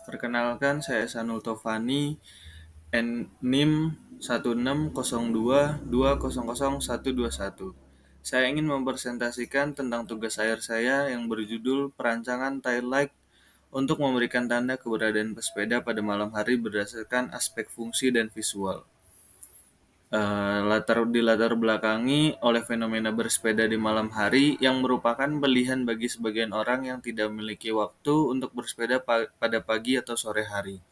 Perkenalkan, saya Sanul Tovani, NIM 1602200121. Saya ingin mempresentasikan tentang tugas akhir saya yang berjudul Perancangan Tail Light untuk memberikan tanda keberadaan pesepeda pada malam hari berdasarkan aspek fungsi dan visual. Dilatar belakangi oleh fenomena bersepeda di malam hari yang merupakan pilihan bagi sebagian orang yang tidak memiliki waktu untuk bersepeda pada pagi atau sore hari.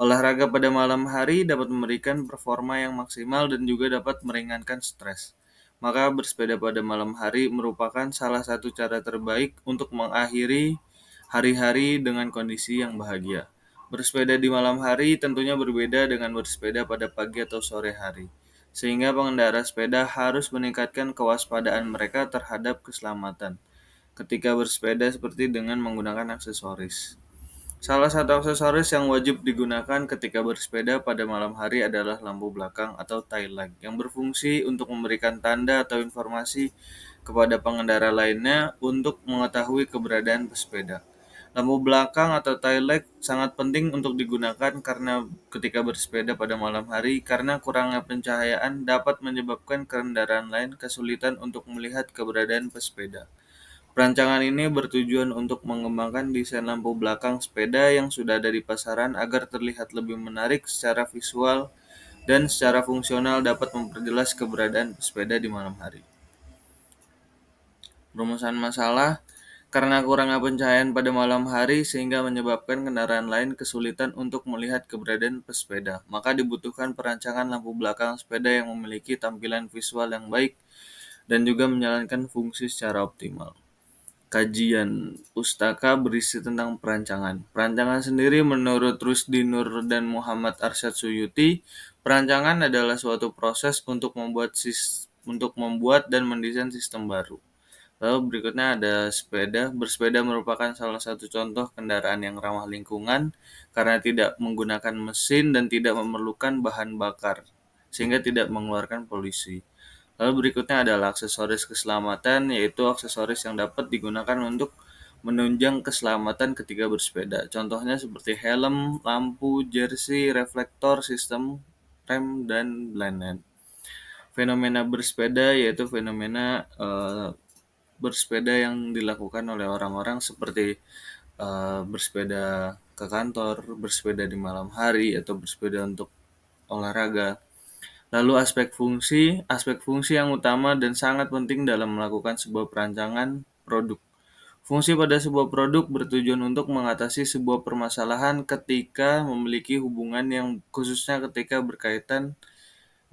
Olahraga pada malam hari dapat memberikan performa yang maksimal dan juga dapat meringankan stres. Maka bersepeda pada malam hari merupakan salah satu cara terbaik untuk mengakhiri hari-hari dengan kondisi yang bahagia. Bersepeda di malam hari tentunya berbeda dengan bersepeda pada pagi atau sore hari, sehingga pengendara sepeda harus meningkatkan kewaspadaan mereka terhadap keselamatan ketika bersepeda seperti dengan menggunakan aksesoris. Salah satu aksesoris yang wajib digunakan ketika bersepeda pada malam hari adalah lampu belakang atau tail light yang berfungsi untuk memberikan tanda atau informasi kepada pengendara lainnya untuk mengetahui keberadaan pesepeda. Lampu belakang atau tail light sangat penting untuk digunakan karena ketika bersepeda pada malam hari karena kurangnya pencahayaan dapat menyebabkan kendaraan lain kesulitan untuk melihat keberadaan pesepeda. Perancangan ini bertujuan untuk mengembangkan desain lampu belakang sepeda yang sudah ada di pasaran agar terlihat lebih menarik secara visual dan secara fungsional dapat memperjelas keberadaan sepeda di malam hari. Rumusan masalah: karena kurangnya pencahayaan pada malam hari sehingga menyebabkan kendaraan lain kesulitan untuk melihat keberadaan pesepeda, maka dibutuhkan perancangan lampu belakang sepeda yang memiliki tampilan visual yang baik dan juga menjalankan fungsi secara optimal. Kajian pustaka berisi tentang perancangan. Perancangan sendiri menurut Rusdi Nur dan Muhammad Arsyad Suyuti, perancangan adalah suatu proses untuk membuat dan mendesain sistem baru. Lalu berikutnya ada sepeda. Bersepeda merupakan salah satu contoh kendaraan yang ramah lingkungan karena tidak menggunakan mesin dan tidak memerlukan bahan bakar, sehingga tidak mengeluarkan polusi. Lalu berikutnya adalah aksesoris keselamatan, yaitu aksesoris yang dapat digunakan untuk menunjang keselamatan ketika bersepeda. Contohnya seperti helm, lampu, jersey, reflektor, sistem rem, dan blind. Fenomena bersepeda yaitu fenomena bersepeda yang dilakukan oleh orang-orang seperti bersepeda ke kantor, bersepeda di malam hari, atau bersepeda untuk olahraga. Lalu aspek fungsi yang utama dan sangat penting dalam melakukan sebuah perancangan produk. Fungsi pada sebuah produk bertujuan untuk mengatasi sebuah permasalahan ketika memiliki hubungan yang khususnya ketika berkaitan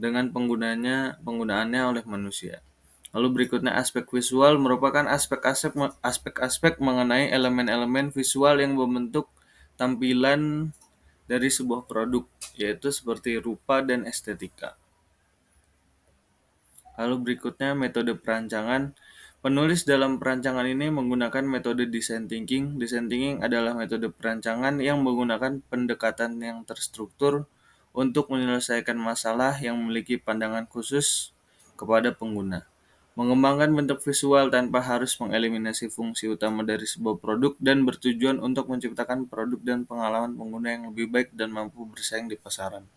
dengan penggunaannya oleh manusia. Lalu berikutnya aspek visual merupakan aspek-aspek mengenai elemen-elemen visual yang membentuk tampilan dari sebuah produk, yaitu seperti rupa dan estetika. Lalu berikutnya metode perancangan. Penulis dalam perancangan ini menggunakan metode design thinking. Design thinking adalah metode perancangan yang menggunakan pendekatan yang terstruktur untuk menyelesaikan masalah yang memiliki pandangan khusus kepada pengguna. Mengembangkan bentuk visual tanpa harus mengeliminasi fungsi utama dari sebuah produk dan bertujuan untuk menciptakan produk dan pengalaman pengguna yang lebih baik dan mampu bersaing di pasaran.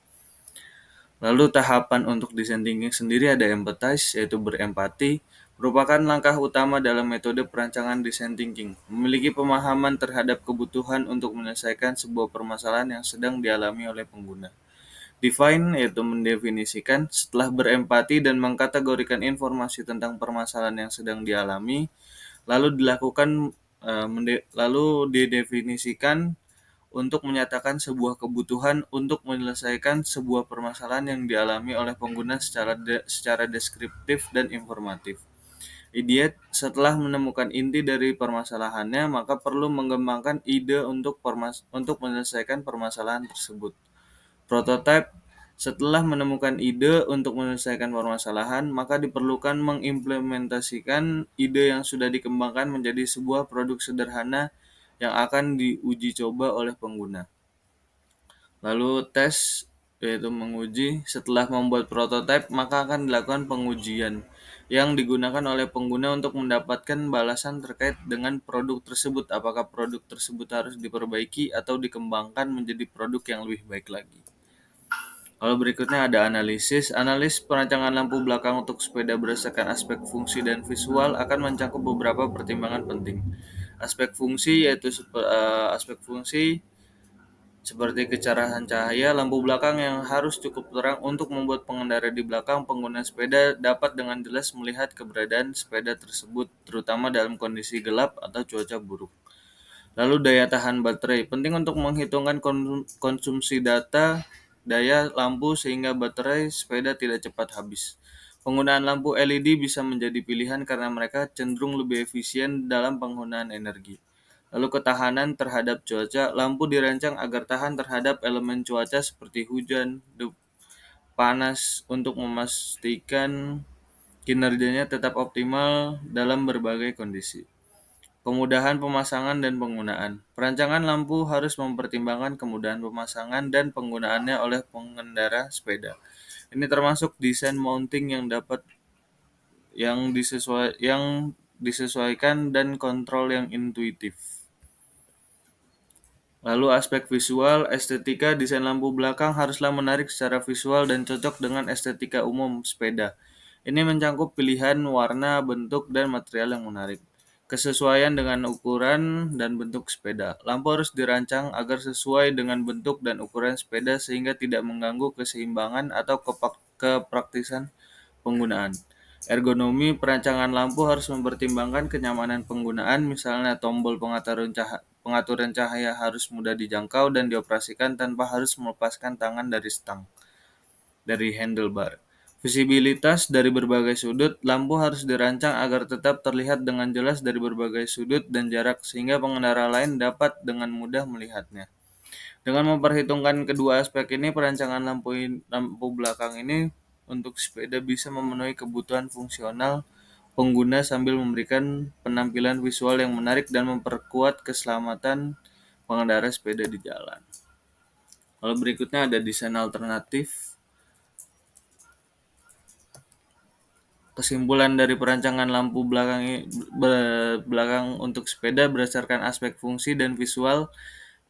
Lalu tahapan untuk design thinking sendiri ada empathize, yaitu berempati, merupakan langkah utama dalam metode perancangan design thinking, memiliki pemahaman terhadap kebutuhan untuk menyelesaikan sebuah permasalahan yang sedang dialami oleh pengguna. Define, yaitu mendefinisikan, setelah berempati dan mengkategorikan informasi tentang permasalahan yang sedang dialami, lalu didefinisikan untuk menyatakan sebuah kebutuhan untuk menyelesaikan sebuah permasalahan yang dialami oleh pengguna secara deskriptif dan informatif. Idiot, setelah menemukan inti dari permasalahannya, maka perlu mengembangkan ide untuk menyelesaikan permasalahan tersebut. Prototype, setelah menemukan ide untuk menyelesaikan permasalahan, maka diperlukan mengimplementasikan ide yang sudah dikembangkan menjadi sebuah produk sederhana yang akan diuji coba oleh pengguna. Lalu tes, yaitu menguji. Setelah membuat prototipe, maka akan dilakukan pengujian. yang digunakan oleh pengguna untuk mendapatkan balasan terkait dengan produk tersebut. Apakah produk tersebut harus diperbaiki atau dikembangkan menjadi produk yang lebih baik lagi. Kalau berikutnya ada analisis. Analis perancangan lampu belakang untuk sepeda berdasarkan aspek fungsi dan visual akan mencakup beberapa pertimbangan penting. Aspek fungsi yaitu aspek fungsi seperti kecerahan cahaya, lampu belakang yang harus cukup terang untuk membuat pengendara di belakang pengguna sepeda dapat dengan jelas melihat keberadaan sepeda tersebut, terutama dalam kondisi gelap atau cuaca buruk. Lalu daya tahan baterai, penting untuk menghitungkan konsumsi daya lampu sehingga baterai sepeda tidak cepat habis. Penggunaan lampu LED bisa menjadi pilihan karena mereka cenderung lebih efisien dalam penggunaan energi. Lalu ketahanan terhadap cuaca, lampu dirancang agar tahan terhadap elemen cuaca seperti hujan, panas untuk memastikan kinerjanya tetap optimal dalam berbagai kondisi. Kemudahan pemasangan dan penggunaan. Perancangan lampu harus mempertimbangkan kemudahan pemasangan dan penggunaannya oleh pengendara sepeda. Ini termasuk desain mounting yang disesuaikan dan kontrol yang intuitif. Lalu aspek visual, estetika, desain lampu belakang haruslah menarik secara visual dan cocok dengan estetika umum sepeda. Ini mencakup pilihan warna, bentuk, dan material yang menarik. Kesesuaian dengan ukuran dan bentuk sepeda. Lampu harus dirancang agar sesuai dengan bentuk dan ukuran sepeda sehingga tidak mengganggu keseimbangan atau kepraktisan penggunaan. Ergonomi perancangan lampu harus mempertimbangkan kenyamanan penggunaan, misalnya tombol pengaturan cahaya harus mudah dijangkau dan dioperasikan tanpa harus melepaskan tangan dari handlebar. Visibilitas dari berbagai sudut, lampu harus dirancang agar tetap terlihat dengan jelas dari berbagai sudut dan jarak sehingga pengendara lain dapat dengan mudah melihatnya. Dengan memperhitungkan kedua aspek ini, perancangan lampu belakang ini untuk sepeda bisa memenuhi kebutuhan fungsional pengguna sambil memberikan penampilan visual yang menarik dan memperkuat keselamatan pengendara sepeda di jalan. Lalu berikutnya ada desain alternatif. Kesimpulan dari perancangan lampu belakang untuk sepeda berdasarkan aspek fungsi dan visual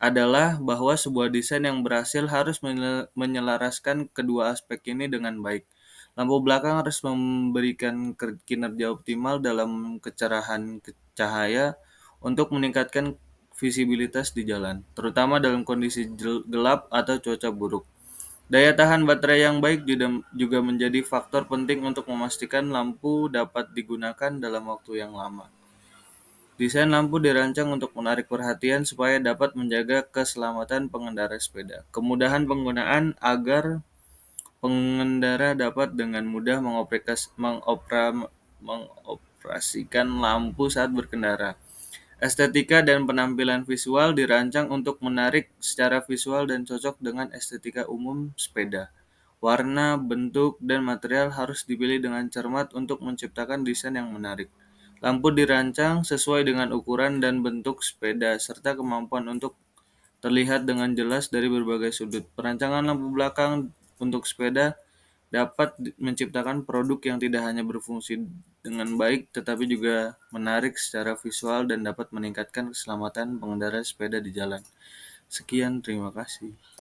adalah bahwa sebuah desain yang berhasil harus menyelaraskan kedua aspek ini dengan baik. Lampu belakang harus memberikan kinerja optimal dalam kecerahan cahaya untuk meningkatkan visibilitas di jalan, terutama dalam kondisi gelap atau cuaca buruk. Daya tahan baterai yang baik juga menjadi faktor penting untuk memastikan lampu dapat digunakan dalam waktu yang lama. Desain lampu dirancang untuk menarik perhatian supaya dapat menjaga keselamatan pengendara sepeda. Kemudahan penggunaan agar pengendara dapat dengan mudah mengoperasikan lampu saat berkendara. Estetika dan penampilan visual dirancang untuk menarik secara visual dan cocok dengan estetika umum sepeda. Warna, bentuk, dan material harus dipilih dengan cermat untuk menciptakan desain yang menarik. Lampu dirancang sesuai dengan ukuran dan bentuk sepeda, serta kemampuan untuk terlihat dengan jelas dari berbagai sudut. Perancangan lampu belakang untuk sepeda dapat menciptakan produk yang tidak hanya berfungsi dengan baik, tetapi juga menarik secara visual dan dapat meningkatkan keselamatan pengendara sepeda di jalan. Sekian, terima kasih.